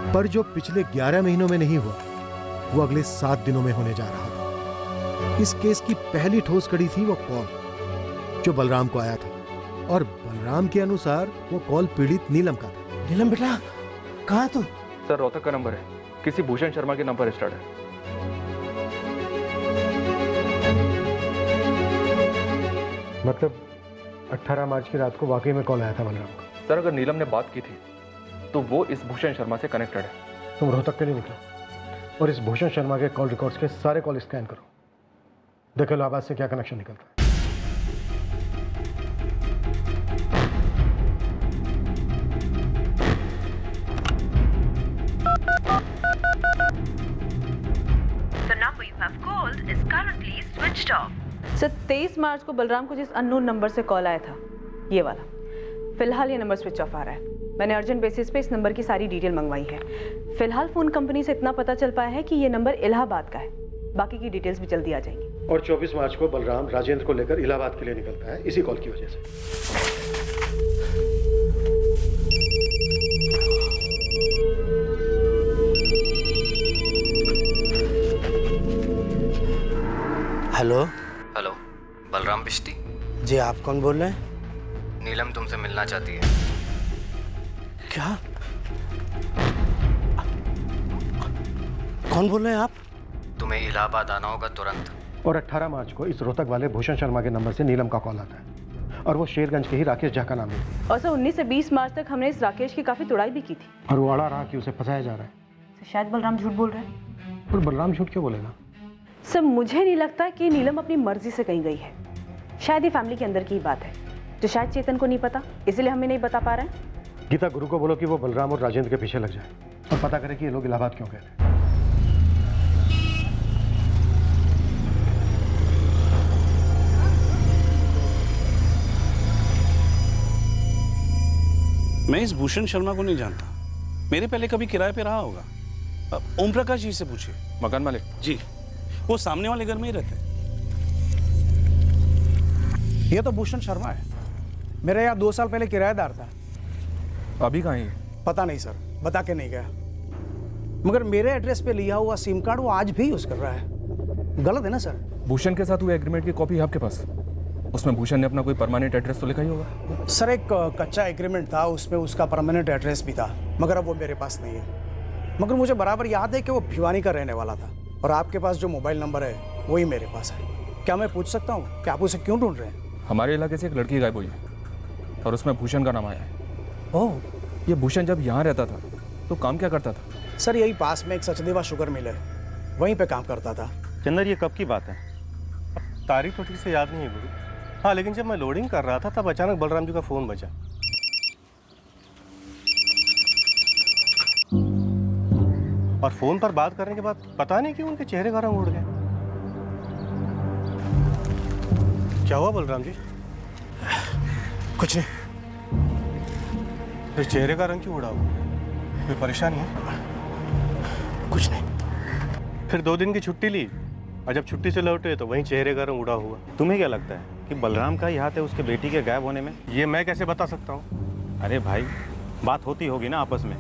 पर जो पिछले 11 महीनों में नहीं हुआ वो अगले 7 दिनों में होने जा रहा था। इस केस की पहली ठोस कड़ी थी वो कॉल जो बलराम को आया था, और बलराम के अनुसार वो कॉल पीड़ित नीलम का था। नीलम बेटा, कहाँ है तू? सर, रोहतक का नंबर है, किसी भूषण शर्मा के नंबर स्टार्ट है। मतलब 18 मार्च की रात को वाकई में कॉल आया था बलराम का? सर, अगर नीलम ने बात की थी तो वो इस भूषण शर्मा से कनेक्टेड है। तुम रोहतक के लिए निकलो और इस भूषण शर्मा के कॉल रिकॉर्ड्स के सारे कॉल स्कैन करो, देखो इलाहाबाद से क्या कनेक्शन निकलता है। The number you have called is currently switched off. Sir 23 मार्च को बलराम को जिस अननोन नंबर से कॉल आया था, ये वाला, फिलहाल ये नंबर स्विच ऑफ आ रहा है। मैंने अर्जेंट बेसिस पे इस नंबर की सारी डिटेल मंगवाई है। फिलहाल फोन कंपनी से इतना पता चल पाया है कि ये नंबर इलाहाबाद का है, बाकी की डिटेल्स भी जल्दी आ जाएंगी। और 24 मार्च को बलराम राजेंद्र को लेकर इलाहाबाद के लिए निकलता है इसी कॉल की वजह से। हेलो। हेलो, बलराम बिश्ती। जी, आप कौन बोल रहे हैं? नीलम तुमसे मिलना चाहती है। क्या? कौन बोल रहे हैं आप? तुम्हें इलाहाबाद आना होगा तुरंत। और 18 मार्च को इस रोहतक वाले भूषण शर्मा के नंबर से नीलम का कॉल आता है, और वो शेरगंज के ही राकेश झा का नाम लेती है। और सर 19 से 20 मार्च तक हमने इस राकेश की काफी तुड़ाई भी की थी, और वो अड़ा रहा कि उसे फंसाया जा रहा है। तो शायद बलराम झूठ बोल रहा है। और बलराम झूठ क्यों बोलेगा? सर मुझे नहीं लगता कि नीलम अपनी मर्जी से कहीं गई है। शायद ये फैमिली के अंदर की ही बात है जो शायद चेतन को नहीं पता, इसलिए हमें नहीं बता पा रहे हैं। गीता, गुरु को बोलो कि वो बलराम और राजेंद्र के पीछे लग जाए और पता करे कि ये लोग इलाहाबाद क्यों गए थे। मैं इस भूषण शर्मा को नहीं जानता, मेरे पहले कभी किराए पे रहा होगा। ओम प्रकाश जी से पूछिए। मकान मालिक जी, वो सामने वाले घर में ही रहते हैं। ये तो भूषण शर्मा है, मेरा यहाँ 2 साल पहले किराएदार था। अभी कहाँ है? पता नहीं सर, बता के नहीं गया। मगर मेरे एड्रेस पे लिया हुआ सिम कार्ड वो आज भी यूज कर रहा है। गलत है ना सर? भूषण के साथ हुए एग्रीमेंट की कॉपी है आपके पास? उसमें भूषण ने अपना कोई परमानेंट एड्रेस तो लिखा ही होगा। सर एक कच्चा एग्रीमेंट था, उसमें उसका परमानेंट एड्रेस भी था, मगर अब वो मेरे पास नहीं है। मगर मुझे बराबर याद है कि वो भिवानी का रहने वाला था, और आपके पास जो मोबाइल नंबर है वही मेरे पास है। क्या मैं पूछ सकता हूँ कि आप उसे क्यों ढूंढ रहे हैं? हमारे इलाके से एक लड़की गायब हुई है और उसमें भूषण का नाम आया है। ओह, ये भूषण जब यहाँ रहता था तो काम क्या करता था? सर यही पास में एक सचदेवा शुगर मिल है, वहीं पे काम करता था। चंदर, ये कब की बात है? अब तारीख तो ठीक से याद नहीं है गुरु। हाँ, लेकिन जब मैं लोडिंग कर रहा था तब अचानक बलराम जी का फ़ोन बजा। और फ़ोन पर बात करने के बाद पता नहीं क्यों उनके चेहरे का रंग उड़ गया। क्या हुआ बलराम जी? कुछ नहीं। फिर चेहरे का रंग क्यों उड़ा हुआ? कोई परेशानी है? कुछ नहीं। फिर 2 दिन की छुट्टी ली, और जब छुट्टी से लौटे तो वहीं चेहरे का रंग उड़ा हुआ। तुम्हें क्या लगता है कि बलराम का ही हाथ है उसके बेटी के गायब होने में? ये मैं कैसे बता सकता हूँ? अरे भाई, बात होती होगी ना आपस में,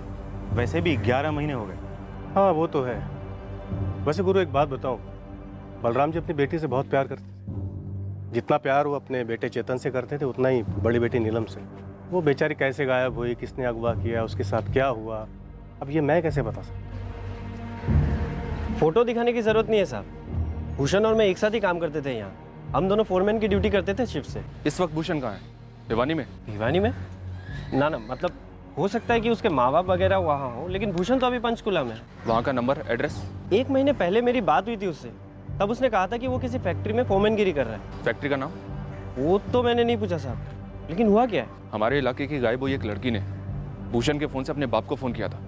वैसे भी 11 महीने हो गए। हाँ, वो तो है। वैसे गुरु एक बात बताऊँ, बलराम जी अपनी बेटी से बहुत प्यार करते थे। जितना प्यार वो अपने बेटे चेतन से करते थे उतना ही बड़ी बेटी नीलम से। वो बेचारी कैसे गायब हुई, किसने अगवा किया, उसके साथ क्या हुआ, अब ये मैं कैसे बता सकता? फोटो दिखाने की जरूरत नहीं है साहब। भूषण और मैं एक साथ ही काम करते थे यहाँ, हम दोनों फोरमैन की ड्यूटी करते थे शिफ्ट से। इस वक्त भूषण कहाँ है? भिवानी में? भिवानी में? ना ना, मतलब हो सकता है कि उसके माँ बाप वगैरह वहाँ हो, लेकिन भूषण तो अभी पंचकुला में है। वहाँ का नंबर, एड्रेस? 1 महीने पहले मेरी बात हुई थी उससे, तब उसने कहा था कि वो किसी फैक्ट्री में फोरमैनगिरी कर रहा है। फैक्ट्री का नाम? वो तो मैंने नहीं पूछा साहब, लेकिन हुआ क्या है? हमारे इलाके की गायब हुई एक लड़की ने भूषण के फ़ोन से अपने बाप को फ़ोन किया था,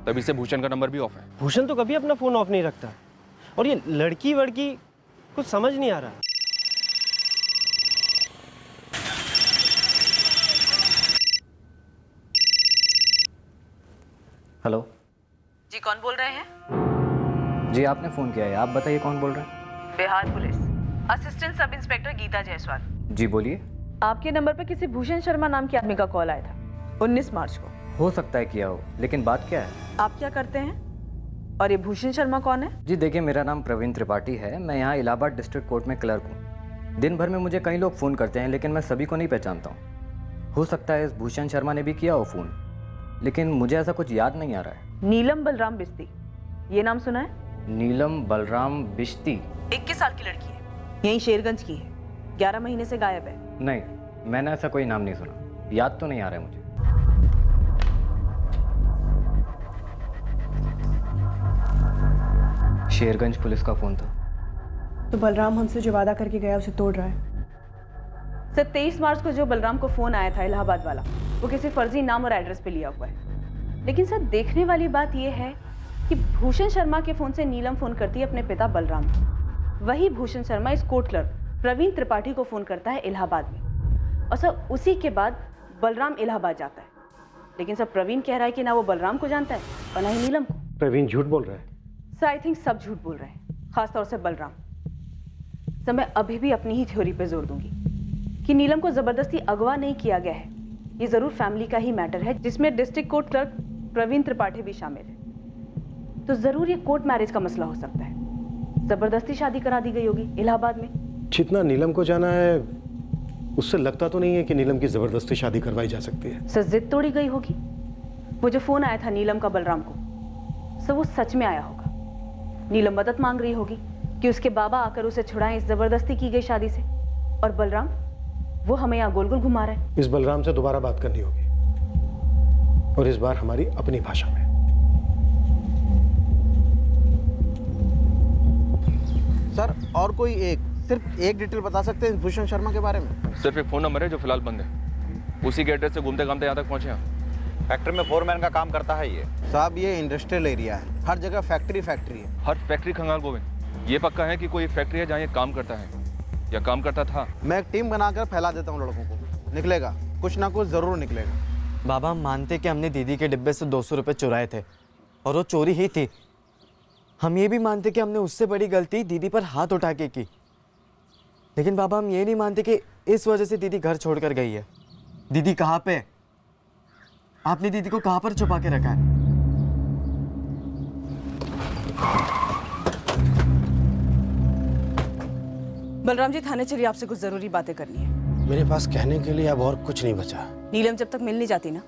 तभी से भूषण का नंबर भी ऑफ है। भूषण तो कभी अपना फ़ोन ऑफ नहीं रखता, और ये लड़की वड़की कुछ समझ नहीं आ रहा। हेलो जी, कौन बोल रहे हैं? जी, आपने फ़ोन किया है, आप बताइए कौन बोल रहा है? Bihar police assistant sub inspector Geeta Jaiswal. जी बोलिए। आपके नंबर पर किसी भूषण शर्मा नाम के आदमी का कॉल आया था 19 मार्च को। हो सकता है किया हो, लेकिन बात क्या है? आप क्या करते हैं और ये भूषण शर्मा कौन है? जी देखिए, मेरा नाम प्रवीण त्रिपाठी है। मैं यहाँ इलाहाबाद डिस्ट्रिक्ट कोर्ट में क्लर्क हूँ। दिन भर में मुझे कई लोग फ़ोन करते हैं, लेकिन मैं सभी को नहीं पहचानता हूँ। हो सकता है इस भूषण शर्मा ने भी किया हो फ़ोन, लेकिन मुझे ऐसा कुछ याद नहीं आ रहा है। नीलम बलराम बिस्ती, ये नाम सुना है? नीलम बलराम बिश्ती? 21 साल की लड़की है, यहीं शेरगंज की है, 11 महीने से गायब है। नहीं, मैंने ऐसा कोई नाम नहीं सुना, याद तो नहीं आ रहा है मुझे। शेरगंज पुलिस का फ़ोन था। तो बलराम हमसे जो वादा करके गया उसे तोड़ रहा है। सर 23 मार्च को जो बलराम को फोन आया था इलाहाबाद वाला, वो किसी फर्जी नाम और एड्रेस पे लिया हुआ है। लेकिन सर देखने वाली बात यह है कि भूषण शर्मा के फोन से नीलम फोन करती है अपने पिता बलराम को। वही भूषण शर्मा इस कोर्ट क्लर्क प्रवीण त्रिपाठी को फोन करता है इलाहाबाद में, और सर उसी के बाद बलराम इलाहाबाद जाता है। लेकिन सर प्रवीण कह रहा है कि ना वो बलराम को जानता है और ना ही नीलम को। प्रवीण झूठ बोल रहा है। सर आई थिंक सब झूठ बोल रहे हैं, खासतौर से बलराम। सर मैं अभी भी अपनी ही थ्योरी पे जोर दूंगी कि नीलम को जबरदस्ती अगवा नहीं किया गया है। ये जरूर फैमिली का ही मैटर है, जिसमें district court clerk Praveen Tripathi भी शामिल है। तो जरूर ये कोर्ट मैरिज का मसला हो सकता है। जबरदस्ती शादी करा दी गई होगी इलाहाबाद में। जितना नीलम को जाना है उससे लगता तो नहीं है कि नीलम की जबरदस्ती शादी करवाई जा सकती है। सर जिद तोड़ी गई होगी। वो जो फोन आया था नीलम का बलराम को, सर वो सच में आया होगा। नीलम मदद मांग रही होगी कि उसके बाबा आकर उसे छुड़ाएं इस जबरदस्ती की गई शादी से, और बलराम वो हमें यहाँ गोल गोल घुमा रहा है। इस बलराम से दोबारा बात करनी होगी, और इस बार हमारी अपनी भाषा में। सर और कोई सिर्फ एक डिटेल बता सकते हैं भूषण शर्मा के बारे में? सिर्फ एक फ़ोन नंबर है जो फिलहाल बंद है। उसी के एड्रेस से घूमते घामते यहाँ तक पहुँचे हैं। फैक्ट्री में फोरमैन का काम करता है ये। साहब ये इंडस्ट्रियल एरिया है, हर जगह फैक्ट्री है। हर फैक्ट्री खंगाल गोविंद, ये पक्का है कि कोई फैक्ट्री है जहाँ ये काम करता है या काम करता था। मैं एक टीम बनाकर फैला देता हूँ लड़कों को, निकलेगा कुछ ना कुछ जरूर निकलेगा। बाबा हम मानते कि हमने दीदी के डिब्बे से 200 रुपये चुराए थे और वो चोरी ही थी। हम ये भी मानते कि हमने उससे बड़ी गलती दीदी पर हाथ उठा के की। लेकिन बाबा हम ये नहीं मानते कि इस वजह से दीदी घर छोड़कर गई है। दीदी कहाँ पे? आपने दीदी को कहाँ पर छुपा के रखा है? बलराम जी थाने चलिए, आपसे कुछ जरूरी बातें करनी है। मेरे पास कहने के लिए अब और कुछ नहीं बचा। नीलम जब तक मिल नहीं जाती ना,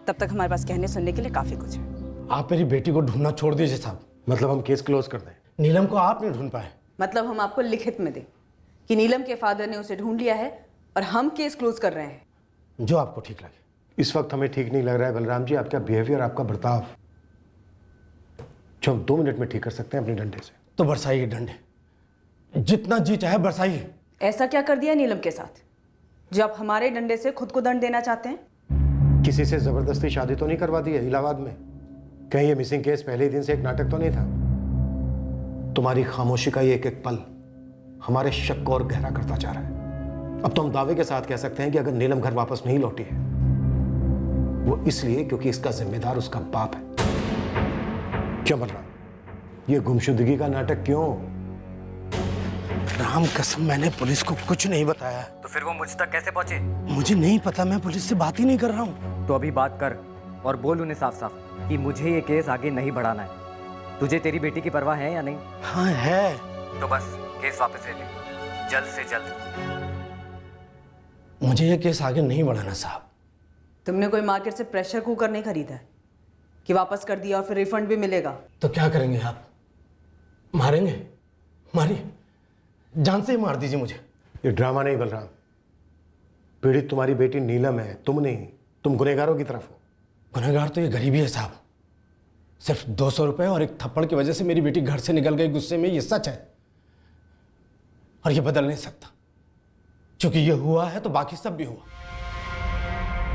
तब तक हमारे पास कहने सुनने के लिए काफी कुछ है। आप मेरी बेटी को ढूंढना छोड़ दीजिए साहब। मतलब हम केस क्लोज कर दें? नीलम को आप नहीं ढूंढ पाए। मतलब हम आपको लिखित में दें कि नीलम के फादर ने उसे ढूंढ लिया है और हम केस क्लोज कर रहे हैं। जो आपको ठीक लगे। इस वक्त हमें ठीक नहीं लग रहा है बलराम जी, आपका बिहेवियर, आपका बर्ताव, जो हम 2 मिनट में ठीक कर सकते हैं अपने डंडे से। तो बरसाइए डंडे, जितना जी चाहे बरसाइए। ऐसा क्या कर दिया नीलम के साथ जो आप हमारे डंडे से खुद को दंड देना चाहते हैं? किसी से जबरदस्ती शादी तो नहीं करवा दी है इलाहाबाद में? कहीं ये मिसिंग केस पहले ही दिन से एक नाटक तो नहीं था? तुम्हारी खामोशी का ये एक एक पल हमारे शक को और गहरा करता जा रहा है। अब तो हम दावे के साथ कह सकते हैं कि अगर नीलम घर वापस नहीं लौटी है, वो इसलिए क्योंकि इसका जिम्मेदार उसका बाप है। क्यों बलराम, ये गुमशुदगी का नाटक क्यों? राम कसम मैंने पुलिस को कुछ नहीं बताया। तो फिर वो मुझ तक कैसे पहुंचे? मुझे नहीं पता, मैं पुलिस से बात ही नहीं कर रहा हूँ। तो अभी बात कर और बोल उन्हें साफ साफ कि मुझे ये केस आगे नहीं बढ़ाना है। तुझे तेरी बेटी की परवाह है या नहीं? हाँ है। तो बस केस वापस ले ले, जल्द से जल्द। मुझे ये केस आगे नहीं बढ़ाना साहब। तुमने कोई मार्केट से प्रेशर कुकर नहीं खरीदा है कि वापस कर दिया और फिर रिफंड भी मिलेगा? तो क्या करेंगे आप? मारेंगे? मारिए, जान से ही मार दीजिए मुझे। ये ड्रामा नहीं बलराम, पीड़ित तुम्हारी बेटी नीलम है, तुम नहीं। तुम गुनहगारों की तरफ हो। गुनहगार तो ये गरीबी है साहब। सिर्फ 200 रुपए और एक थप्पड़ की वजह से मेरी बेटी घर से निकल गई गुस्से में, ये सच है और ये बदल नहीं सकता। क्योंकि ये हुआ है तो बाकी सब भी हुआ।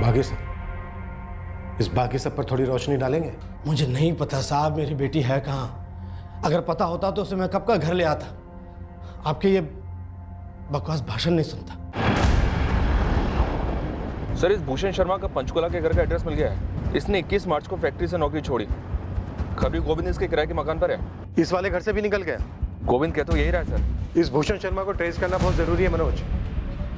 बाकी सब? इस बाकी सब पर थोड़ी रोशनी डालेंगे? मुझे नहीं पता साहब मेरी बेटी है कहाँ। अगर पता होता तो उसे मैं कब का घर ले आता। आपके ये बकवास भाषण नहीं सुनता। सर इस भूषण शर्मा का पंचकुला के घर का एड्रेस मिल गया है। इसने 21 मार्च को फैक्ट्री से नौकरी छोड़ी। कभी गोविंद इसके किराए के मकान पर है। इस वाले घर से भी निकल गया? गोविंद कह तो यही रहा है सर। इस भूषण शर्मा को ट्रेस करना बहुत जरूरी है मनोज।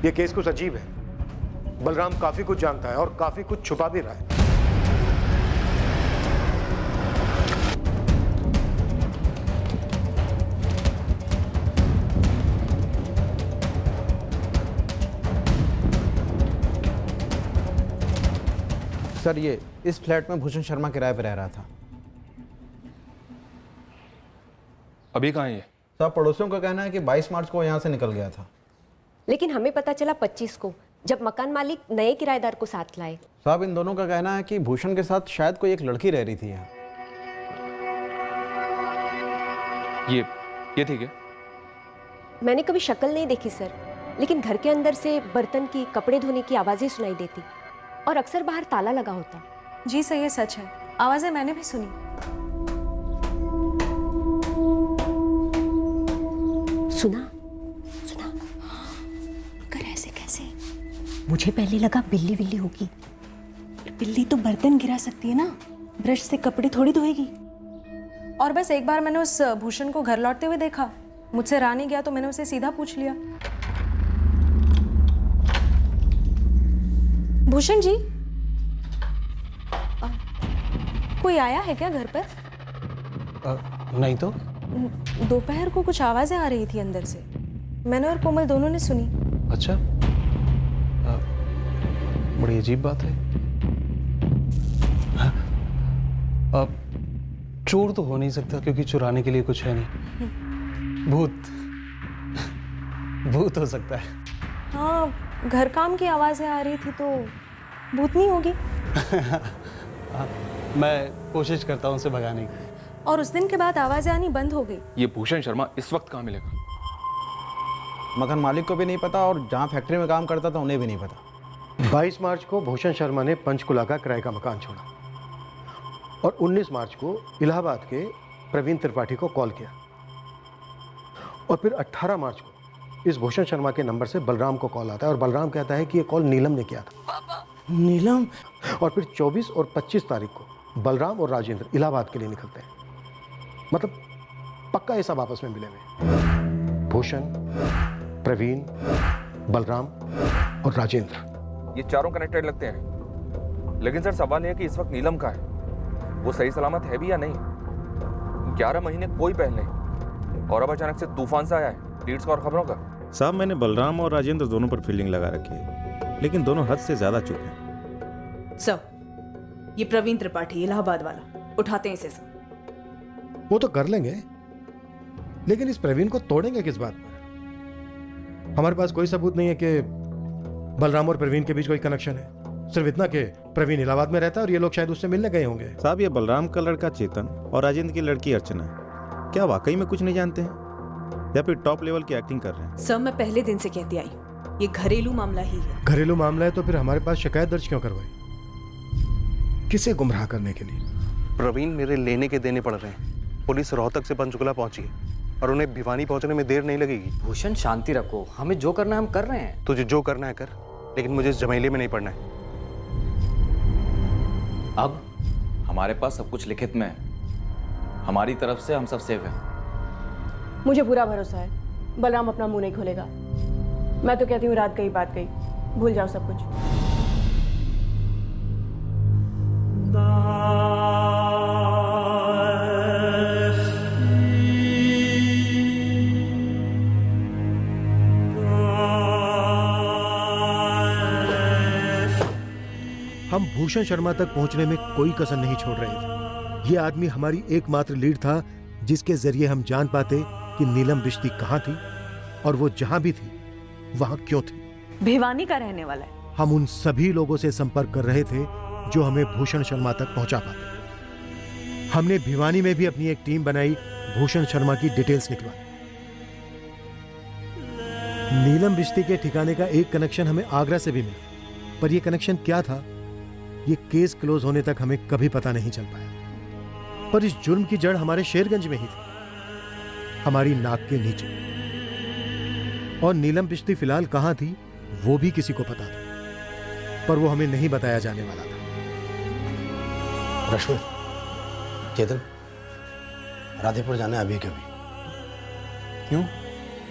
ये केस कुछ अजीब है। बलराम काफी कुछ जानता है और काफी कुछ छुपा भी रहा है। सर ये इस फ्लैट में भूषण शर्मा किराए पर रह रहा था। अभी कहाँ है ये? सर पड़ोसियों का कहना है कि 22 मार्च को यहाँ से निकल गया था। लेकिन हमें पता चला 25 को, जब मकान मालिक नए किराएदार को साथ लाए। साहब इन दोनों का कहना है कि भूषण के साथ शायद कोई एक लड़की रह रही थी यहाँ। ये ठीक है। मैंने कभी शक्ल नहीं देखी सर, लेकिन घर के अंदर से बर्तन की, कपड़े धोने की आवाजें सुनाई देती और अक्सर बाहर ताला लगा होता। जी सर, ये सच है, आवाजें मैंने भी सुनी। सुना मगर ऐसे कैसे? मुझे पहले लगा बिल्ली बिल्ली होगी। बिल्ली तो बर्तन गिरा सकती है ना, ब्रश से कपड़े थोड़ी धोएगी। और बस एक बार मैंने उस भूषण को घर लौटते हुए देखा, मुझसे रहा नहीं गया तो मैंने उसे सीधा पूछ लिया, भूषण जी कोई आया है क्या घर पर? नहीं तो। दोपहर को कुछ आवाजें आ रही थी अंदर से, मैंने और कोमल दोनों ने सुनी। अच्छा, बड़ी अजीब बात है। अब चोर तो हो नहीं सकता क्योंकि चुराने के लिए कुछ है नहीं। भूत हो सकता है। हाँ, घर काम की आवाजें आ रही थी तो भूतनी होगी। मैं कोशिश करता हूँ उसे भगाने की। और उस दिन के बाद आवाजें आनी बंद हो गई। ये भूषण शर्मा इस वक्त कहाँ मिलेगा? मकान मालिक को भी नहीं पता और जहाँ फैक्ट्री में काम करता था उन्हें भी नहीं पता। 22 मार्च को भूषण शर्मा ने पंचकुला का किराए का मकान छोड़ा और 19 मार्च को इलाहाबाद के प्रवीण त्रिपाठी को कॉल किया और फिर 18 मार्च को इस भूषण शर्मा के नंबर से बलराम को कॉल आता है और बलराम कहता है कि ये कॉल नीलम ने किया था। नीलम? और फिर 24 और 25 तारीख को बलराम और राजेंद्र इलाहाबाद के लिए निकलते हैं। मतलब पक्का ये सब आपस में मिले हुए, भूषण, प्रवीण, बलराम और राजेंद्र। ये चारों कनेक्टेड लगते हैं, लेकिन सर सवाल है कि इस वक्त नीलम कहाँ है? वो सही सलामत है भी या नहीं? 11 महीने कोई पहल नहीं और अब अचानक से तूफान सा आया है लीड्स का और खबरों का। साहब मैंने बलराम और राजेंद्र दोनों पर फील्डिंग लगा रखी है, लेकिन दोनों हद से ज्यादा चुप हैं। सर ये प्रवीण त्रिपाठी इलाहाबाद वाला, उठाते हैं इसे सब। वो तो कर लेंगे, लेकिन इस प्रवीण को तोड़ेंगे किस बात पर? हमारे पास कोई सबूत नहीं है कि बलराम और प्रवीण के बीच कोई कनेक्शन है। सिर्फ इतना कि प्रवीण इलाहाबाद में रहता है और ये लोग शायद उससे मिलने गए होंगे। साहब ये बलराम का लड़का चेतन और राजेंद्र की लड़की अर्चना क्या वाकई में कुछ नहीं जानते हैं या फिर टॉप लेवल की एक्टिंग कर रहे हैं? सर मैं पहले दिन से कहती आई, ये घरेलू मामला ही है। घरेलू मामला है तो फिर हमारे पास शिकायत दर्ज क्यों करवाई? किसे गुमराह करने के लिए? प्रवीण मेरे लेने के देने पड़ रहे हैं। पुलिस रोहतक से पंचकुला पहुंची है और उन्हें भिवानी पहुंचने में देर नहीं लगेगी। भूषण शांति रखो, हमें जो करना है हम कर रहे हैं। तुझे जो करना है कर, लेकिन मुझे इस झमेले में नहीं पड़ना है। अब हमारे पास सब कुछ लिखित में है, हमारी तरफ से हम सब सेफ हैं। मुझे पूरा भरोसा है बलराम अपना मुंह नहीं खोलेगा। मैं तो कहती हूँ रात गई बात गई, भूल जाओ सब कुछ। हम भूषण शर्मा तक पहुंचने में कोई कसर नहीं छोड़ रहे थे। ये आदमी हमारी एकमात्र लीड था जिसके जरिए हम जान पाते कि नीलम रिश्ती कहां थी और वो जहां भी थी वहां क्यों थी। भिवानी का रहने वाला है। हम उन सभी लोगों से संपर्क कर रहे थे जो हमें भूषण शर्मा तक पहुंचा पाते। हमने भिवानी में भी अपनी एक टीम बनाई भूषण शर्मा की डिटेल्स निकलवाने। नीलम रिश्ते के ठिकाने का एक कनेक्शन हमें आगरा से भी मिला, पर यह कनेक्शन क्या था ये केस क्लोज होने तक हमें कभी पता नहीं चल पाया। पर इस जुर्म की जड़ हमारे शेरगंज में ही थी, हमारी नाक के नीचे। और नीलम रिश्ती फिलहाल कहां थी वो भी किसी को पता था, पर वो हमें नहीं बताया जाने वाला था। रश्मि, चेतन, राधेपुर जाना है अभी के अभी। क्यों?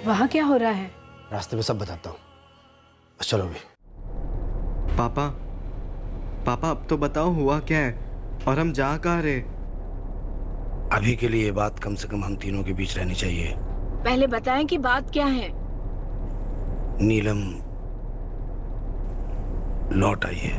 वहां क्या हो रहा है? रास्ते में सब बताता हूँ, बस चलो अभी। पापा अब तो बताओ हुआ क्या है और हम जा कहाँ रहे? अभी के लिए ये बात कम से कम हम तीनों के बीच रहनी चाहिए। पहले बताएं कि बात क्या है। नीलम लौट आई है।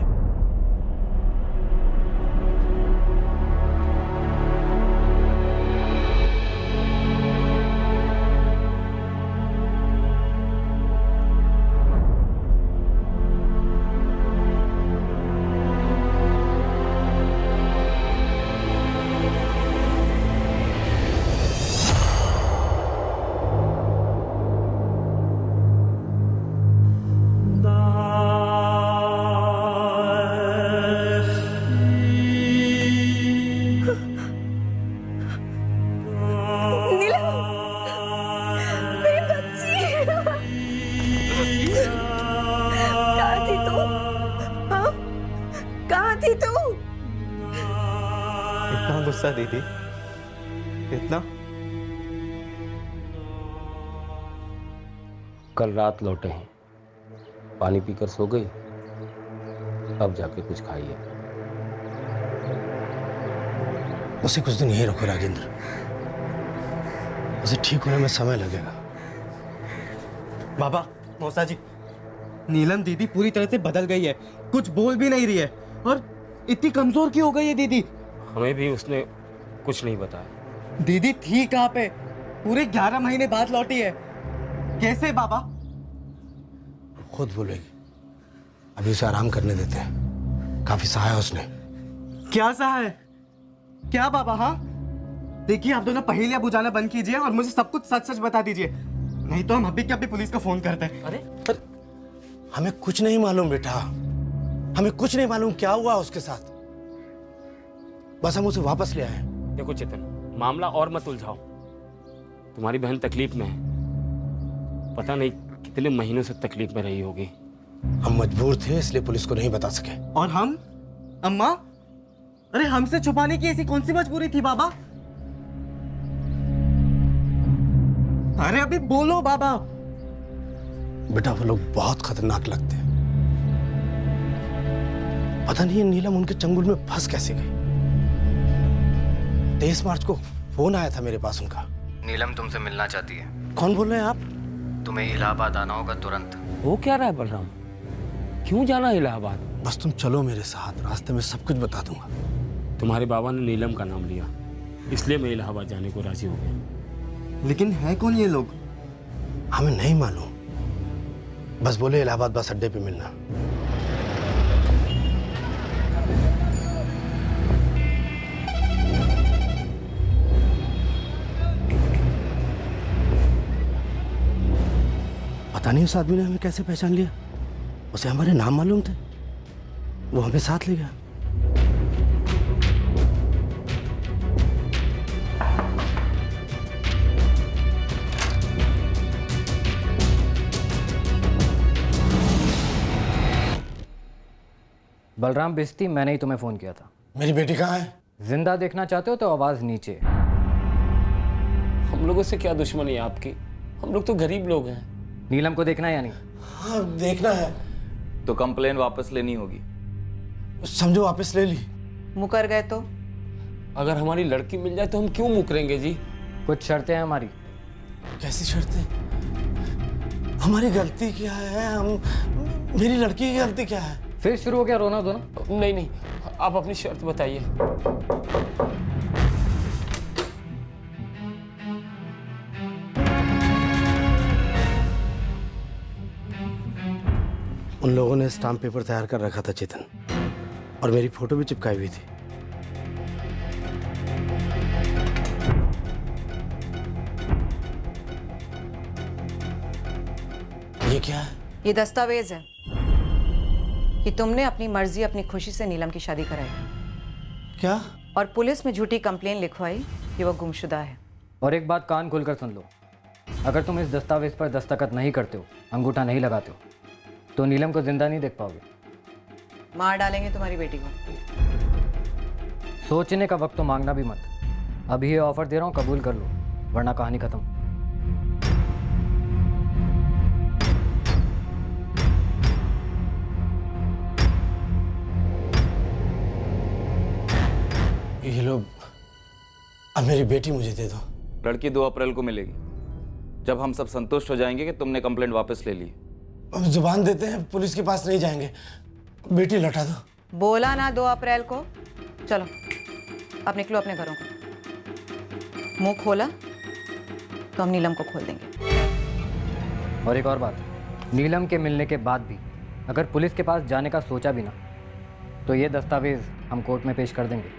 गुस्सा दीदी, इतना? कल रात लौटे हैं, पानी पीकर सो गई, अब जाके कुछ खाइए। उसे कुछ दिन यहीं रखो राजेंद्र, उसे ठीक होने में समय लगेगा। बाबा, मौसा जी, नीलम दीदी पूरी तरह से बदल गई है, कुछ बोल भी नहीं रही है और इतनी कमजोर क्यों हो गई है दीदी? हमें भी उसने कुछ नहीं बताया। दीदी थी कहाँ पे? पूरे 11 महीने बाद लौटी है, कैसे बाबा? खुद बोलेगी, अभी उसे आराम करने देते हैं, काफी सहाया उसने। क्या सहाय? क्या बाबा? हाँ देखिए, आप दोनों पहेलियां बुझाना बंद कीजिए और मुझे सब कुछ सच सच बता दीजिए, नहीं तो हम अभी के अभी पुलिस को फोन करते हैं। अरे हमें कुछ नहीं मालूम बेटा, हमें कुछ नहीं मालूम क्या हुआ उसके साथ, बस हम उसे वापस ले आए। देखो चेतन, मामला और मत उलझाओ। तुम्हारी बहन तकलीफ में है, पता नहीं कितने महीनों से तकलीफ में रही होगी। हम मजबूर थे इसलिए पुलिस को नहीं बता सके। और हम? अम्मा? अरे हमसे छुपाने की ऐसी कौन सी मजबूरी थी बाबा? अरे अभी बोलो बाबा। बेटा वो लोग बहुत खतरनाक लगते हैं, पता नहीं ये नीलम उनके चंगुल में फंस कैसे गई। 23 मार्च को फोन आया था मेरे पास उनका। नीलम तुमसे मिलना चाहती है। कौन बोल रहे हैं आप? तुम्हें इलाहाबाद आना होगा तुरंत। वो क्या रहा है बलराम, क्यों जाना इलाहाबाद? बस तुम चलो मेरे साथ, रास्ते में सब कुछ बता दूंगा। तुम्हारे बाबा ने नीलम का नाम लिया, इसलिए मैं इलाहाबाद जाने को राजी हो गया। लेकिन है कौन ये लोग? हमें नहीं मालूम, बस बोले इलाहाबाद बस अड्डे पे मिलना। पता नहीं उस आदमी ने हमें कैसे पहचान लिया, उसे हमारे नाम मालूम थे, वो हमें साथ ले गया। बलराम बिस्ती, मैंने ही तुम्हें फोन किया था। मेरी बेटी कहाँ है? जिंदा देखना चाहते हो तो आवाज नीचे। हम लोगों से क्या दुश्मनी है आपकी, हम लोग तो गरीब लोग हैं। नीलम को देखना है या नहीं? हाँ देखना है। तो कंप्लेन वापस लेनी होगी। समझो वापस ले ली। मुकर गए तो? अगर हमारी लड़की मिल जाए तो हम क्यों मुकरेंगे जी? कुछ शर्तें हैं हमारी। कैसी शर्तें? हमारी गलती क्या है? हम, मेरी लड़की की गलती क्या है? फिर शुरू हो गया रोना धोना? नहीं नहीं, आप अपनी शर्त बताइए। उन लोगों ने स्टाम्प पेपर तैयार कर रखा था चेतन, और मेरी फोटो भी चिपकाई हुई थी। ये क्या है? ये दस्तावेज है कि तुमने अपनी मर्जी अपनी खुशी से नीलम की शादी कराई। क्या? और पुलिस में झूठी कंप्लेन लिखवाई कि वो गुमशुदा है। और एक बात कान खोलकर सुन लो, अगर तुम इस दस्तावेज पर दस्तखत नहीं करते हो, अंगूठा नहीं लगाते हो, तो नीलम को जिंदा नहीं देख पाओगे। मार डालेंगे तुम्हारी बेटी को। सोचने का वक्त तो मांगना भी मत। अभी ये ऑफर दे रहा हूँ, कबूल कर लो, वरना कहानी खत्म। ये लोग, अब मेरी बेटी मुझे दे दो। लड़की 2 अप्रैल को मिलेगी, जब हम सब संतुष्ट हो जाएंगे कि तुमने कंप्लेंट वापस ले ली। अब जुबान देते हैं, पुलिस के पास नहीं जाएंगे, बेटी लौटा दो। बोला ना 2 अप्रैल को। चलो अब निकलो अपने घरों को। मुंह खोला तो हम नीलम को खोल देंगे। और एक और बात, नीलम के मिलने के बाद भी अगर पुलिस के पास जाने का सोचा भी ना, तो ये दस्तावेज हम कोर्ट में पेश कर देंगे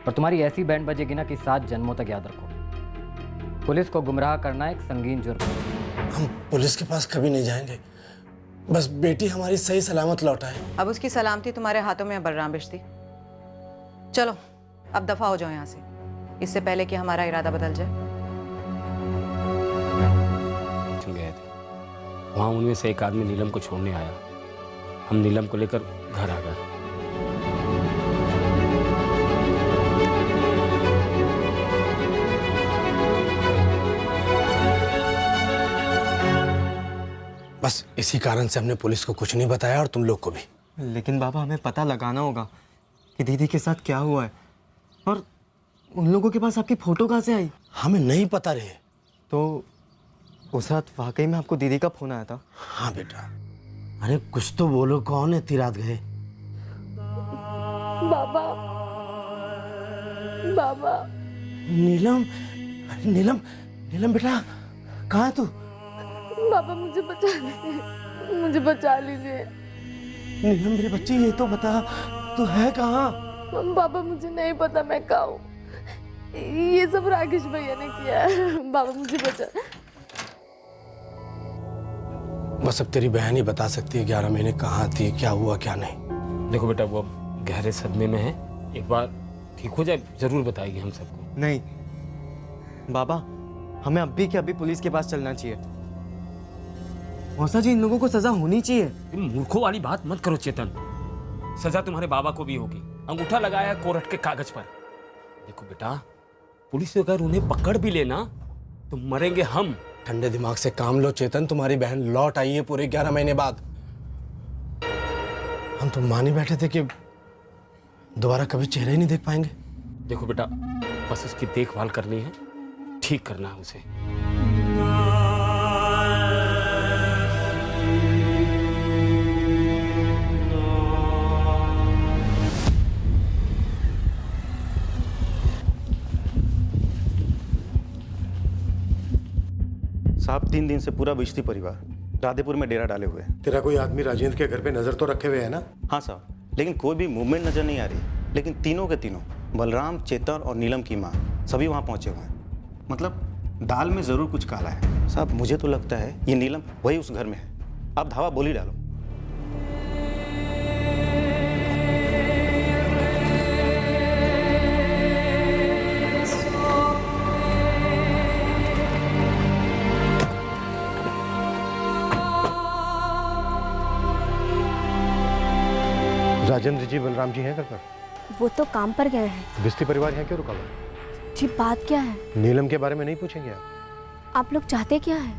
और तुम्हारी ऐसी बैंड बजेगी ना कि 7 जन्मों तक याद रखो। पुलिस को गुमराह करना एक संगीन जुर्म है। हम पुलिस के पास कभी नहीं जाएंगे, बस बेटी हमारी सही सलामत लौटाए। अब उसकी सलामती तुम्हारे हाथों में है बलराम बिश्ती। चलो अब दफा हो जाओ यहाँ से, इससे पहले कि हमारा इरादा बदल जाए। गए थे वहाँ, उनमें से एक आदमी नीलम को छोड़ने आया। हम नीलम को लेकर घर आ गए। बस इसी कारण से हमने पुलिस को कुछ नहीं बताया और तुम लोग को भी। लेकिन बाबा हमें पता लगाना होगा कि दीदी के साथ क्या हुआ है, और उन लोगों के पास आपकी फ़ोटो कहाँ से आई? हमें नहीं पता रे। तो उस रात वाकई में आपको दीदी का फ़ोन आया था? हाँ बेटा। अरे कुछ तो बोलो, कौन है इतनी रात गए? बाबा, बाबा। नीलम, नीलम, नीलम बेटा, कहाँ है तू? बाबा मुझे बचा लीजिए, मुझे बचा लीजिए। नीलम मेरे बच्चे, ये तो बता तू है कहाँ? बाबा मुझे नहीं पता मैं कहाँ हूँ, ये सब राकेश भैया ने किया है। बाबा मुझे बचा। बस अब तेरी बहन ही बता सकती है 11 महीने कहाँ थी, क्या हुआ क्या नहीं। देखो बेटा, वो अब गहरे सदमे में है, एक बार ठीक हो जाए जरूर बताएगी हम सबको। नहीं बाबा, हमें अभी के अभी पुलिस के पास चलना चाहिए। मौसा जी, इन लोगों को सजा होनी चाहिए। मूर्खों वाली बात मत करो चेतन, सजा तुम्हारे बाबा को भी होगी। अंगूठा लगाया कोर्ट के कागज पर। देखो बेटा, पुलिस अगर उन्हें पकड़ भी लेना तो मरेंगे हम। ठंडे दिमाग से काम लो चेतन, तुम्हारी बहन लौट आई है पूरे 11 महीने बाद। हम तो मान ही बैठे थे कि दोबारा कभी चेहरा ही नहीं देख पाएंगे। देखो बेटा, बस उसकी देखभाल करनी है, ठीक करना है उसे। साहब 3 दिन से पूरा बिश्ती परिवार राधेपुर में डेरा डाले हुए हैं। तेरा कोई आदमी राजेंद्र के घर पे नजर तो रखे हुए है ना? हाँ साहब, लेकिन कोई भी मूवमेंट नजर नहीं आ रही। लेकिन तीनों के तीनों, बलराम, चेतन और नीलम की माँ, सभी वहाँ पहुँचे हुए हैं। मतलब दाल में ज़रूर कुछ काला है साहब। मुझे तो लगता है ये नीलम वही उस घर में है। आप धावा बोली डालो। राजेंद्र जी, बलराम जी हैं घर पर? वो तो काम पर गए हैं। बिस्ती परिवार यहाँ क्यों रुका हुआ है? जी बात क्या है? नीलम के बारे में नहीं पूछेंगे आप? आप लोग चाहते क्या है?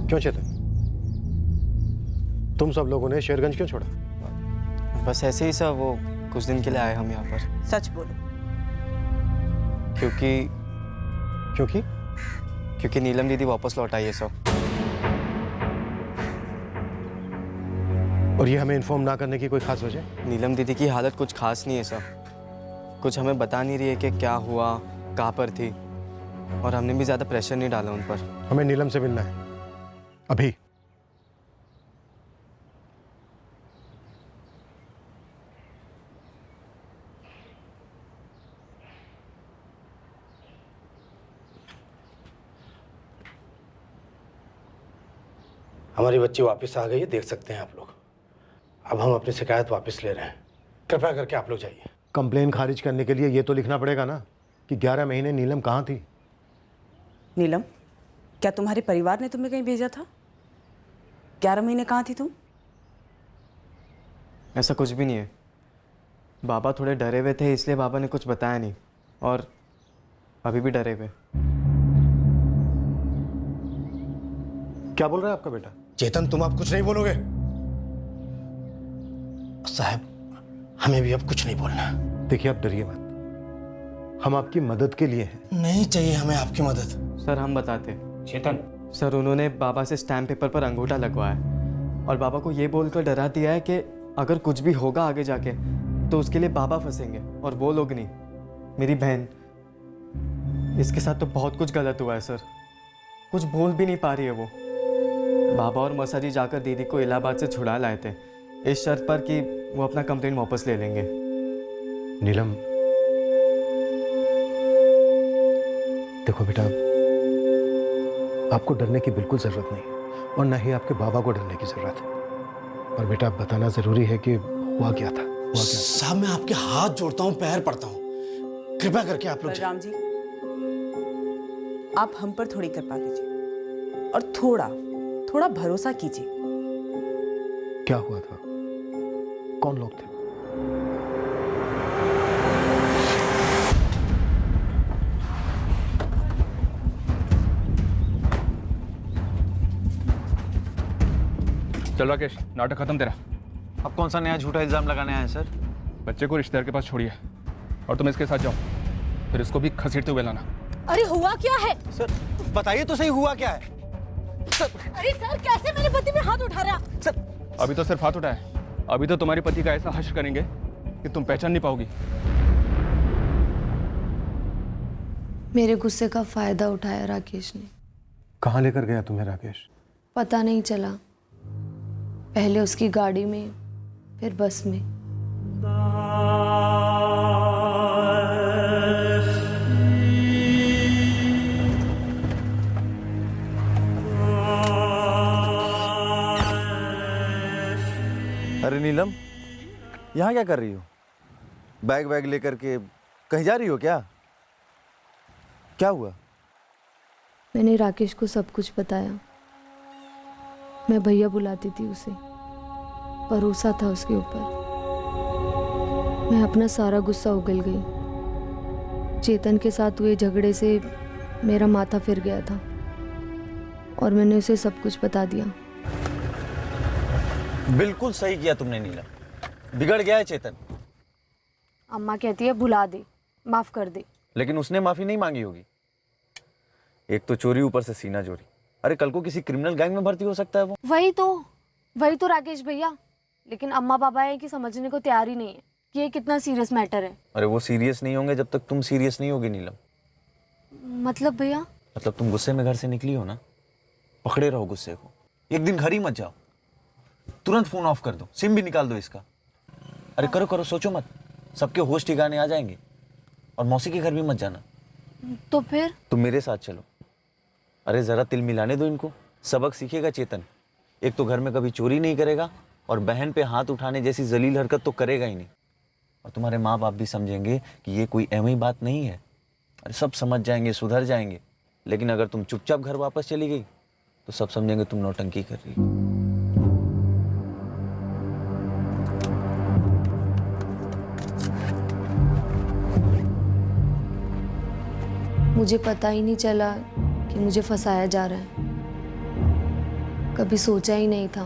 क्यों चेतन, तुम सब लोगों ने शेरगंज क्यों छोड़ा? बस ऐसे ही सब, वो कुछ दिन के लिए आए हम यहाँ पर। सच बोलो। क्योंकि नीलम दीदी वापस लौट आई है सब। और ये हमें इन्फॉर्म ना करने की कोई खास वजह? नीलम दीदी की हालत कुछ खास नहीं है सब। कुछ हमें बता नहीं रही है कि क्या हुआ, कहाँ पर थी, और हमने भी ज़्यादा प्रेशर नहीं डाला उन पर। हमें नीलम से मिलना है अभी। हमारी बच्ची वापस आ गई है, देख सकते हैं आप लोग। अब हम अपनी शिकायत वापस ले रहे हैं, कृपया करके आप लोग जाइए। कंप्लेन खारिज करने के लिए ये तो लिखना पड़ेगा ना कि 11 महीने नीलम कहाँ थी। नीलम, क्या तुम्हारे परिवार ने तुम्हें कहीं भेजा था? 11 महीने कहाँ थी तुम? ऐसा कुछ भी नहीं है। बाबा थोड़े डरे हुए थे, इसलिए बाबा ने कुछ बताया नहीं, और अभी भी डरे हुए। क्या बोल रहा है आपका बेटा? चेतन, तुम अब कुछ नहीं बोलोगे? साहब, हमें भी अब कुछ नहीं बोलना। देखिए, आप डरिए मत, हम आपकी मदद के लिए हैं। नहीं चाहिए हमें आपकी मदद। सर हम बताते। चेतन सर, उन्होंने बाबा से स्टैम्प पेपर पर अंगूठा लगवाया और बाबा को ये बोलकर डरा दिया है कि अगर कुछ भी होगा आगे जाके तो उसके लिए बाबा फंसेंगे, और वो लोग नहीं, मेरी बहन। इसके साथ तो बहुत कुछ गलत हुआ है सर, कुछ बोल भी नहीं पा रही है वो। बाबा और मौसा जी जाकर दीदी को इलाहाबाद से छुड़ा लाए थे, इस शर्त पर कि वो अपना कंप्लेंट वापस ले लेंगे। नीलम, देखो बेटा, आपको डरने की बिल्कुल जरूरत नहीं, और ना ही आपके बाबा को डरने की जरूरत है। पर बेटा, बताना जरूरी है कि हुआ क्या था। साहब, मैं आपके हाथ जोड़ता हूँ, पैर पड़ता हूँ, कृपया करके आप लोग। बलराम जी, आप हम पर थोड़ी कृपा कीजिए और थोड़ा भरोसा कीजिए। क्या हुआ था? कौन लोग थे? चल राकेश, नाटक खत्म तेरा। अब कौन सा नया झूठा इल्जाम लगाने आए सर? बच्चे को रिश्तेदार के पास छोड़िए और तुम इसके साथ जाओ, फिर इसको भी घसीटते हुए लाना। अरे हुआ क्या है? सर बताइए तो सही, हुआ क्या है? सर अरे सर, कैसे मेरे पति पे हाथ उठा रहा? सर अभी तो सिर्फ हाथ उठाया, अभी तो तुम्हारे पति का ऐसा हश्र करेंगे कि तुम पहचान नहीं पाओगी। मेरे गुस्से का फायदा उठाया राकेश ने। कहाँ लेकर गया तुम्हें राकेश? पता नहीं चला, पहले उसकी गाड़ी में, फिर बस में। अरे नीलम, यहाँ क्या कर रही हो? बैग वैग लेकर के कहीं जा रही हो क्या? क्या हुआ? मैंने राकेश को सब कुछ बताया। मैं भैया बुलाती थी उसे, भरोसा था उसके ऊपर। मैं अपना सारा गुस्सा उगल गई। चेतन के साथ हुए झगड़े से मेरा माथा फिर गया था और मैंने उसे सब कुछ बता दिया। बिल्कुल सही किया तुमने नीलम, बिगड़ गया है चेतन। अम्मा कहती है भुला दे, माफ कर दे। लेकिन उसने माफी नहीं मांगी होगी। एक तो चोरी, ऊपर से सीना चोरी। अरे कल को किसी क्रिमिनल गैंग में भर्ती हो सकता है वो। वही तो राकेश भैया, लेकिन अम्मा पापा है कि समझने को तैयार ही नहीं है कि ये कितना सीरियस मैटर है। अरे वो सीरियस नहीं होंगे जब तक तुम सीरियस नहीं होगी नीलम। मतलब भैया? मतलब तुम गुस्से में घर से निकली हो ना, पकड़े रहो गुस्से को। एक दिन घर ही मत जाओ, तुरंत फोन ऑफ कर दो, सिम भी निकाल दो इसका। अरे करो करो, सोचो मत, सबके होश ठिकाने आ जाएंगे। और मौसी के घर भी मत जाना। तो फिर? तुम मेरे साथ चलो। अरे जरा तिल मिलाने दो इनको, सबक सीखेगा चेतन। एक तो घर में कभी चोरी नहीं करेगा और बहन पे हाथ उठाने जैसी जलील हरकत तो करेगा ही नहीं। और तुम्हारे माँ बाप भी समझेंगे कि ये कोई एवं ही बात नहीं है। अरे सब समझ जाएंगे, सुधर जाएंगे। लेकिन अगर तुम चुपचाप घर वापस चली गई तो सब समझेंगे तुम नौटंकी कर रही हो। मुझे पता ही नहीं चला कि मुझे फंसाया जा रहा है। कभी सोचा ही नहीं था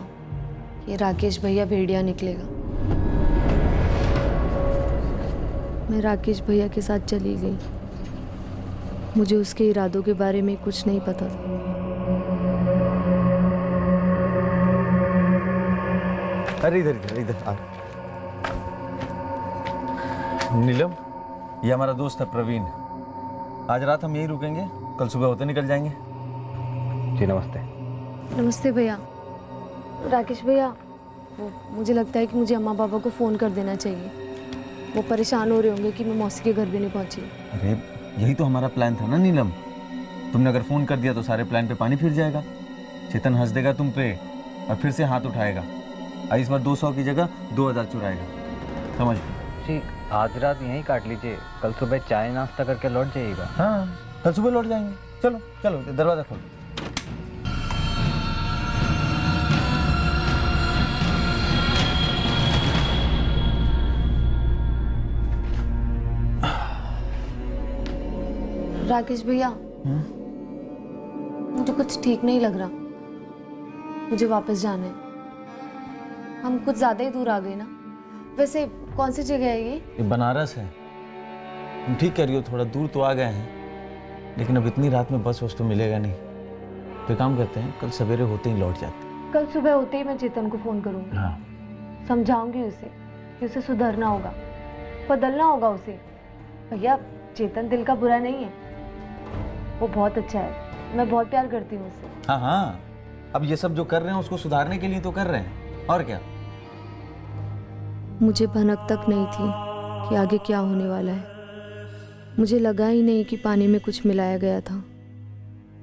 कि राकेश भैया भेड़िया निकलेगा। मैं राकेश भैया के साथ चली गई। मुझे उसके इरादों के बारे में कुछ नहीं पता था। अरे इधर इधर इधर आ। नीलम, ये हमारा दोस्त है प्रवीण। आज रात हम यहीं रुकेंगे, कल सुबह होते निकल जाएंगे। जी नमस्ते। नमस्ते भैया। राकेश भैया, मुझे लगता है कि मुझे अम्मा पापा को फ़ोन कर देना चाहिए। वो परेशान हो रहे होंगे कि मैं मौसी के घर भी नहीं पहुंची। अरे यही तो हमारा प्लान था ना नीलम। तुमने अगर फ़ोन कर दिया तो सारे प्लान पे पानी फिर जाएगा। चेतन हंस देगा तुम पे और फिर से हाथ उठाएगा। इस बार 200 की जगह 2000 चुराएगा। समझ जी, आज रात यहीं काट लीजिए, कल सुबह चाय नाश्ता करके लौट जाइएगा। हाँ, कल सुबह लौट जाएंगे। चलो चलो, दरवाज़ा खोलो। राकेश भैया, मुझे कुछ ठीक नहीं लग रहा। मुझे वापस जाना है। हम कुछ ज़्यादा ही दूर आ गए ना। वैसे कौन सी जगह है ये? बनारस है। तुम ठीक कह रही हो, थोड़ा दूर तो आ गए हैं, लेकिन अब इतनी रात में बस वस तो मिलेगा नहीं। तो काम करते हैं, कल सवेरे होते ही लौट जाते। कल सुबह होते ही मैं चेतन को फ़ोन करूँगी। हाँ, समझाऊंगी उसे कि उसे सुधरना होगा, बदलना होगा उसे। भैया, चेतन दिल का बुरा नहीं है, वो बहुत अच्छा है। मैं बहुत प्यार करती हूँ उससे। हाँ हाँ, अब ये सब जो कर रहे हैं उसको सुधारने के लिए तो कर रहे हैं, और क्या। मुझे भनक तक नहीं थी कि आगे क्या होने वाला है। मुझे लगा ही नहीं कि पानी में कुछ मिलाया गया था।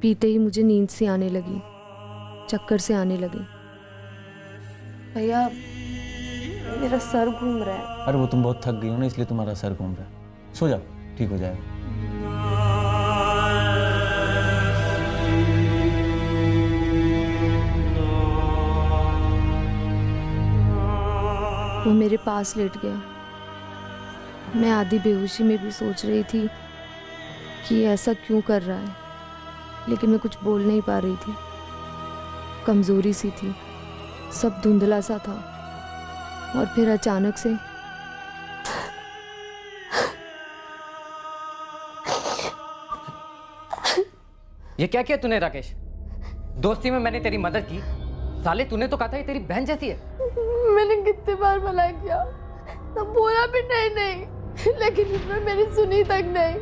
पीते ही मुझे नींद सी आने लगी, चक्कर से आने लगी। भैया, मेरा सर घूम रहा है। अरे वो तुम बहुत थक गई हो ना, इसलिए तुम्हारा सर घूम रहा है। सो जाओ, ठीक हो जाएगा। वो मेरे पास लेट गया। मैं आधी बेहोशी में भी सोच रही थी कि ये ऐसा क्यों कर रहा है, लेकिन मैं कुछ बोल नहीं पा रही थी। कमज़ोरी सी थी, सब धुंधला सा था और फिर अचानक से ये क्या किया तूने राकेश? दोस्ती में मैंने तेरी मदद की, साले तूने तो कहा था ये तेरी बहन जैसी है। मैंने कितने बार मना किया, तो बोला भी नहीं, लेकिन उसने मेरी सुनी तक नहीं।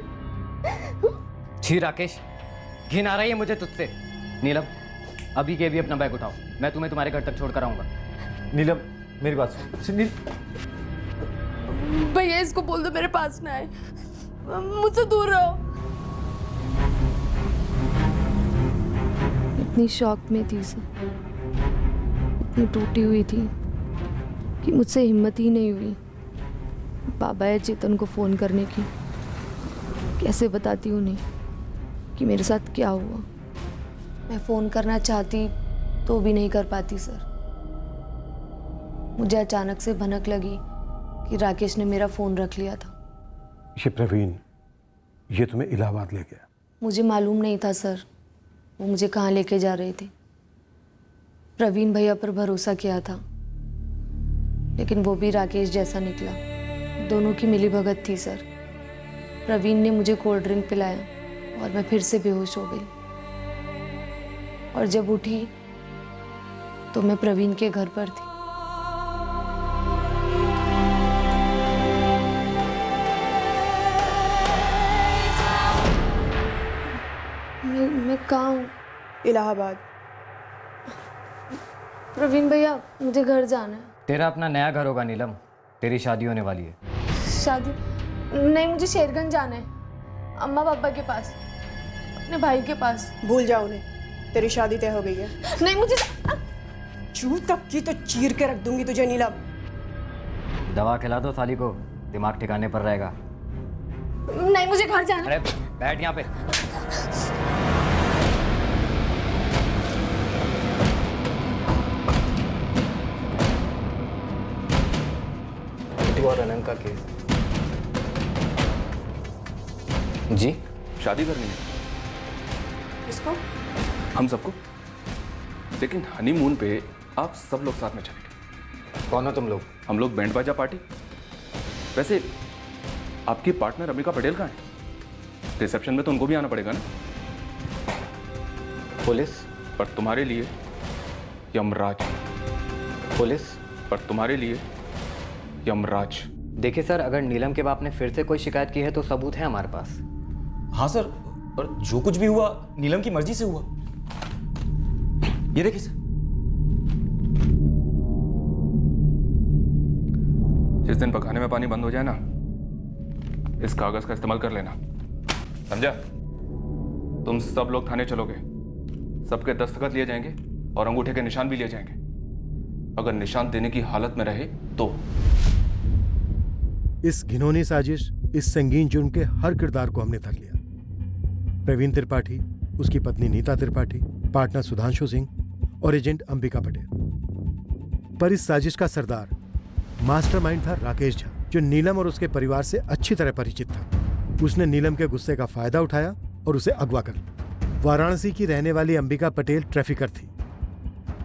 छी राकेश, घिन आ रही है मुझे तुझसे। नीलम, अभी के अभी अपना बैग उठाओ, मैं तुम्हें तुम्हारे घर तक छोड़ कर आऊंगा। नीलम मेरी बात सुन। भैया इसको बोल दो मेरे पास ना आए, मुझसे दूर रहो। इतनी शॉक में थी सर, इतनी टूटी हुई थी कि मुझसे हिम्मत ही नहीं हुई बाबा या चेतन को फ़ोन करने की। कैसे बताती उन्हें कि मेरे साथ क्या हुआ। मैं फ़ोन करना चाहती तो भी नहीं कर पाती सर। मुझे अचानक से भनक लगी कि राकेश ने मेरा फ़ोन रख लिया था। ये प्रवीण, ये तुम्हें इलाहाबाद ले गया? मुझे मालूम नहीं था सर वो मुझे कहाँ लेके जा रहे थे। प्रवीण भैया पर भरोसा किया था, लेकिन वो भी राकेश जैसा निकला। दोनों की मिलीभगत थी सर। प्रवीण ने मुझे कोल्ड ड्रिंक पिलाया और मैं फिर से बेहोश हो गई, और जब उठी तो मैं प्रवीण के घर पर थी। मैं कहाँ हूँ? इलाहाबाद। प्रवीण भैया मुझे घर जाना है। तेरा अपना नया घर होगा नीलम, तेरी शादी होने वाली है। शादी नहीं, मुझे शेरगंज जाना है, अम्मा पापा के पास, अपने भाई के पास। भूल जाओ उन्हें, तेरी शादी तय हो गई है। नहीं मुझे चू तक की तो चीर के रख दूंगी तुझे नीलम। दवा खिला दो साली को, दिमाग ठिकाने पर रहेगा। नहीं मुझे घर जाना। अरे बैठ यहाँ पे। और अनंत का केस जी, शादी करनी है किसको? हम सबको, लेकिन हनीमून पे आप सब लोग साथ में चलेंगे। कौन हो तुम लोग? हम लोग बैंड बाजा पार्टी। वैसे आपकी पार्टनर अंबिका पटेल कहाँ है? रिसेप्शन में तो उनको भी आना पड़ेगा ना। पुलिस? पर तुम्हारे लिए यमराज। पुलिस? पर तुम्हारे लिए यमराज। देखिए सर, अगर नीलम के बाप ने फिर से कोई शिकायत की है तो सबूत है हमारे पास। हाँ सर, पर जो कुछ भी हुआ नीलम की मर्जी से हुआ। ये देखिए सर, जिस दिन पकाने में पानी बंद हो जाए ना, इस कागज का इस्तेमाल कर लेना, समझा? तुम सब लोग थाने चलोगे, सबके दस्तखत लिए जाएंगे और अंगूठे के निशान भी लिए जाएंगे। अगर निशान देने की हालत में रहे तो। इस घिनौनी साजिश, इस संगीन जुर्म के हर किरदार को हमने धर लिया। प्रवीण त्रिपाठी, उसकी पत्नी नीता त्रिपाठी, पार्टनर सुधांशु सिंह और एजेंट अंबिका पटेल। पर इस साजिश का सरदार, मास्टरमाइंड था राकेश झा, जो नीलम और उसके परिवार से अच्छी तरह परिचित था। उसने नीलम के गुस्से का फायदा उठाया और उसे अगवा कर लिया। वाराणसी की रहने वाली अंबिका पटेल ट्रैफिकर थी,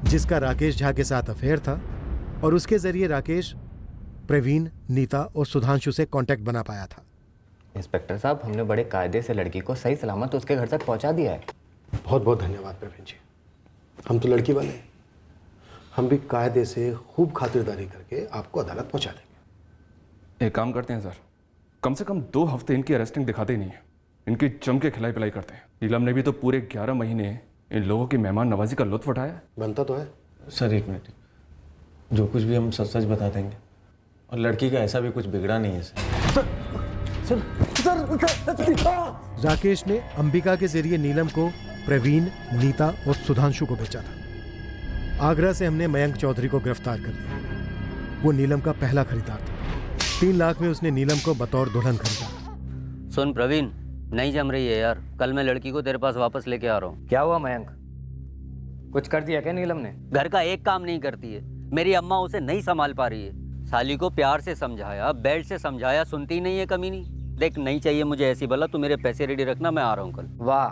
जिसका राकेश झा के साथ अफेयर था, और उसके जरिए राकेश प्रवीण, नीता और सुधांशु से कांटेक्ट बना पाया था। इंस्पेक्टर साहब, हमने बड़े कायदे से लड़की को सही सलामत उसके घर तक पहुंचा दिया है। बहुत बहुत धन्यवाद प्रवीण जी। हम तो लड़की वाले हैं, हम भी कायदे से खूब खातिरदारी करके आपको अदालत पहुंचा देंगे। एक काम करते हैं सर, कम से कम 2 हफ्ते इनकी अरेस्टिंग दिखाते ही नहीं है, इनकी जम के खिलाई पिलाई करते हैं। नीलम ने भी तो पूरे 11 महीने इन लोगों की मेहमान नवाजी का लुत्फ उठाया। बनता तो है सर। एक मिनट, जो कुछ भी हम सच सच बता देंगे, और लड़की का ऐसा भी कुछ बिगड़ा नहीं है सर। राकेश ने अंबिका के जरिए नीलम को प्रवीण, नीता और सुधांशु को बेचा था। आगरा से हमने मयंक चौधरी को गिरफ्तार कर लिया। वो नीलम का पहला खरीदार था। 3 लाख में उसने नीलम को बतौर दुल्हन खरीदा। सुन प्रवीण, नहीं जम रही है यार, कल मैं लड़की को तेरे पास वापस लेके आ रहा हूँ। क्या हुआ मयंक, कुछ कर दिया क्या नीलम ने? घर का एक काम नहीं करती है, मेरी अम्मा उसे नहीं संभाल पा रही है। साली को प्यार से समझाया, बेल्ट से समझाया, सुनती नहीं है कमीनी। देख, नहीं चाहिए मुझे ऐसी, भला तू मेरे पैसे रेडी रखना, मैं आ रहा हूँ कल। वाह,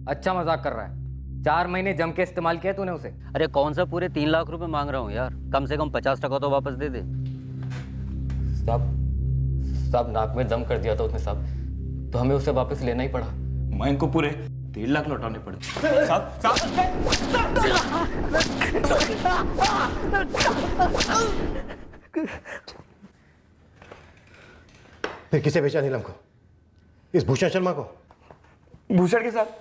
अच्छा मजाक कर रहा है। 4 महीने जम के इस्तेमाल किया तूने उसे। अरे कौन सा पूरे 3 लाख रुपए मांग रहा हूँ यार, कम से कम 50% तो वापस दे दे। साहब नाक में दम कर दिया था उसने साहब, तो हमें उसे वापस लेना ही पड़ा। मैं इनको पूरे 1.5 लाख लौटाने पड़े। फिर किसे बेचा नीलम को? इस भूषण शर्मा को? भूषण के साथ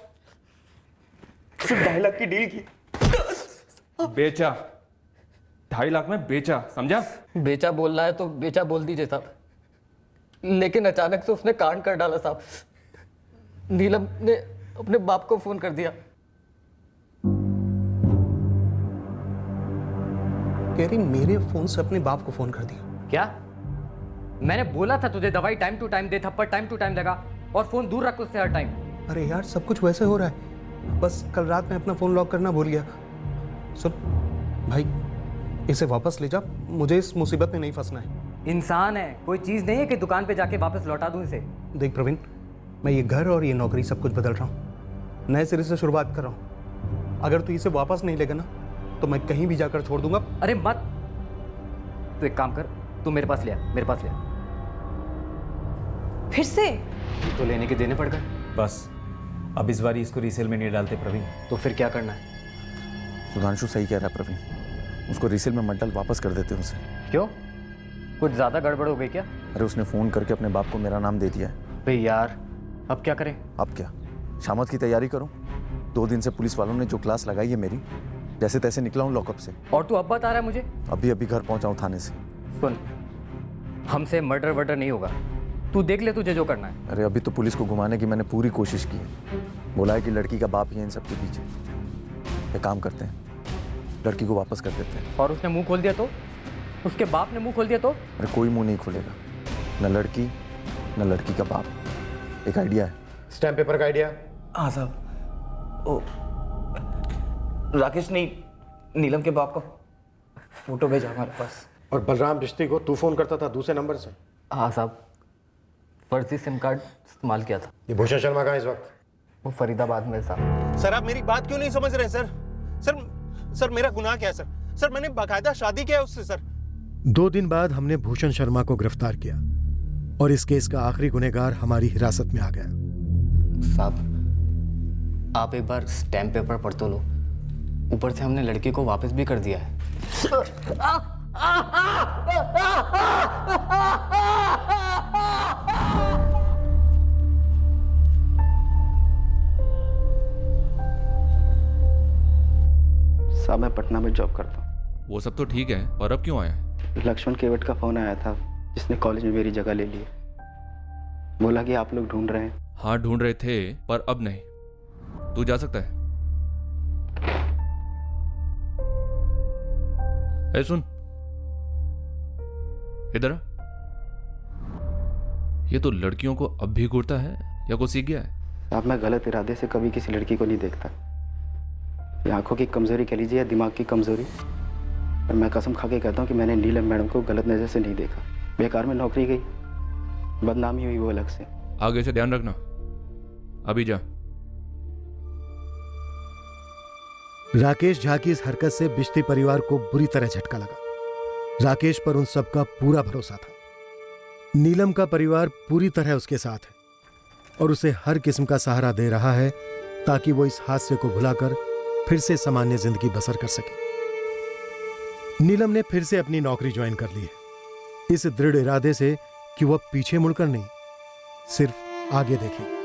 सिर्फ 2.5 लाख की डील की। बेचा 2.5 लाख में बेचा, समझा? बेचा बोल रहा है तो बेचा बोल दीजिए साहब, लेकिन अचानक से उसने कांड कर डाला साहब। नीलम ने अपने बाप को फोन कर दिया। कह रही मेरे फोन से अपने बाप को फोन कर दिया? क्या? मैंने बोला था तुझे दवाई टाइम टू टाइम दे, थप्पड़ टाइम टू टाइम लगा और फोन दूर रख उससे हर टाइम। अरे यार सब कुछ वैसे हो रहा है, बस कल रात में अपना फोन लॉक करना भूल गया। सुन भाई, इसे वापस ले जा, मुझे इस मुसीबत में नहीं फंसना है। इंसान है, कोई चीज नहीं है कि दुकान पे जाके वापस लौटा दूं इसे। देख प्रवीण, मैं ये घर और ये नौकरी सब कुछ बदल रहा हूँ, नए सिरे से शुरुआत कर रहा हूँ। अगर तू इसे वापस नहीं लेगा ना तो मैं कहीं भी जाकर छोड़ दूंगा। अरे मत, तू एक काम कर, तू मेरे पास ले आ, मेरे पास ले आ। फिर से? तो लेने के देने पड़ गए। बस अब इस बार इसको रीसेल में नहीं डालते प्रवीण। तो फिर क्या करना है? सुधांशु सही कह रहा है प्रवीण, उसको रीसेल में मत डाल, वापस कर देते हैं उसे। क्यों? कुछ ज्यादा गड़बड़ हो गई क्या? अरे उसने फोन करके अपने बाप को मेरा नाम दे दिया है। भाई यार अब क्या करें? अब क्या, शामत की तैयारी करूं? 2 दिन से पुलिस वालों ने जो क्लास लगाई है मेरी, जैसे तैसे निकला हूं लॉकअप से। और तू अब बता रहा है मुझे? अभी घर पहुंचा हूं थाने से। सुन, हमसे मर्डर वर्डर नहीं होगा, तू देख ले तुझे जो करना है। अरे अभी तो पुलिस को घुमाने की मैंने पूरी कोशिश की है, बोला है कि लड़की का बाप ही है इन सब के पीछे। एक काम करते हैं, लड़की को वापस कर देते हैं। और उसने मुंह खोल दिया तो? उसके बाप ने मुंह खोल दिया तो? अरे कोई मुंह नहीं खोलेगा, न लड़की न लड़की का बाप। एक आइडिया है। स्टैम्प पेपर का आइडिया? हाँ साहब, ओ राकेश ने नीलम के बाप का फोटो भेजा हमारे पास। और बलराम बिश्ती को तू फोन करता था दूसरे नंबर से? हाँ साहब, फर्जी सिम कार्ड इस्तेमाल किया था। ये भूषण शर्मा कहाँ इस वक्त? वो फरीदाबाद में साहब। सर आप मेरी बात क्यों नहीं समझ रहे सर? सर मेरा गुनाह क्या है सर? सर मैंने बाकायदा शादी किया है उससे सर। 2 दिन बाद हमने भूषण शर्मा को गिरफ्तार किया और इस केस का आखिरी गुनहगार हमारी हिरासत में आ गया। साहब आप एक बार स्टैम्प पेपर पढ़ तो लो, ऊपर से हमने लड़की को वापस भी कर दिया है। साहब मैं पटना में जॉब करता हूँ। वो सब तो ठीक है, पर अब क्यों आया है? लक्ष्मण केवट का फोन आया था, जिसने कॉलेज में मेरी जगह ले ली। बोला कि आप लोग ढूंढ रहे हैं। हाँ ढूंढ रहे थे, पर अब नहीं। तू जा सकता है। ए सुन, इधर आ। ये तो लड़कियों को अब भी घूरता है या कुछ सीख गया है? साहब मैं गलत इरादे से कभी किसी लड़की को नहीं देखता। ये आंखों की कमजोरी कह लीजिए या दिमाग की कमजोरी, और मैं कसम खा के कहता हूँ कि मैंने नीलम मैडम को गलत नज़र से नहीं देखा। बेकार में नौकरी गई, बदनामी हुई वो अलग से। आगे से ध्यान रखना। अभी जा। राकेश झा की इस हरकत से बिश्ती परिवार को बुरी तरह झटका लगा। राकेश पर उन सबका पूरा भरोसा था। नीलम का परिवार पूरी तरह उसके साथ है और उसे हर किस्म का सहारा दे रहा है ताकि वो इस हादसे को भुलाकर फिर से सामान्य जिंदगी बसर कर सके। नीलम ने फिर से अपनी नौकरी ज्वाइन कर ली है, इस दृढ़ इरादे से कि वह पीछे मुड़कर नहीं, सिर्फ आगे देखेगी।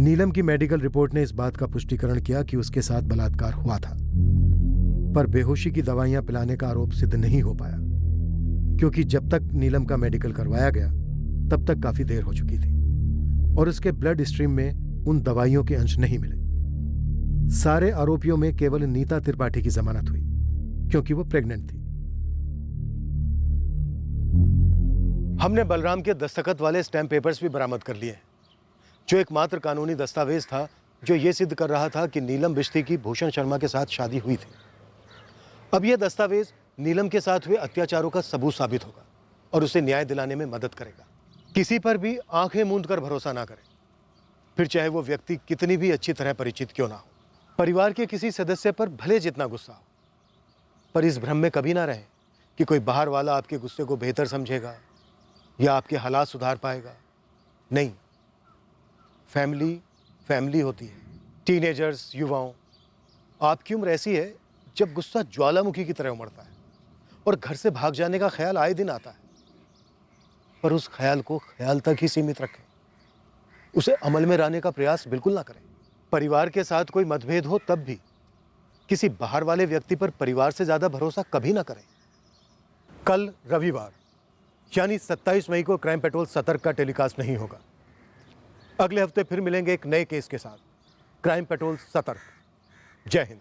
नीलम की मेडिकल रिपोर्ट ने इस बात का पुष्टिकरण किया कि उसके साथ बलात्कार हुआ था, पर बेहोशी की दवाइयां पिलाने का आरोप सिद्ध नहीं हो पाया, क्योंकि जब तक नीलम का मेडिकल करवाया गया तब तक काफी देर हो चुकी थी और उसके ब्लड स्ट्रीम में उन दवाइयों के अंश नहीं मिले। सारे आरोपियों में केवल नीता त्रिपाठी की जमानत हुई क्योंकि वो प्रेग्नेंट थी। हमने बलराम के दस्तखत वाले स्टैम्प पेपर्स भी बरामद कर लिए, जो एकमात्र कानूनी दस्तावेज था जो यह सिद्ध कर रहा था कि नीलम बिश्ती की भूषण शर्मा के साथ शादी हुई थी। अब यह दस्तावेज नीलम के साथ हुए अत्याचारों का सबूत साबित होगा और उसे न्याय दिलाने में मदद करेगा। किसी पर भी आंखें मूंद कर भरोसा ना करें, फिर चाहे वो व्यक्ति कितनी भी अच्छी तरह परिचित क्यों ना हो। परिवार के किसी सदस्य पर भले जितना गुस्सा हो, पर इस भ्रम में कभी ना रहें कि कोई बाहर वाला आपके गुस्से को बेहतर समझेगा या आपके हालात सुधार पाएगा। नहीं, फैमिली फैमिली होती है। टीनेजर्स, युवाओं, आपकी उम्र ऐसी है जब गुस्सा ज्वालामुखी की तरह उमड़ता है और घर से भाग जाने का ख्याल आए दिन आता है, पर उस ख्याल को ख्याल तक ही सीमित रखें, उसे अमल में लाने का प्रयास बिल्कुल ना करें। परिवार के साथ कोई मतभेद हो तब भी किसी बाहर वाले व्यक्ति पर परिवार से ज्यादा भरोसा कभी ना करें। कल रविवार यानी 27 मई को क्राइम पेट्रोल सतर्क का टेलीकास्ट नहीं होगा। अगले हफ्ते फिर मिलेंगे एक नए केस के साथ। क्राइम पेट्रोल सतर्क। जय हिंद।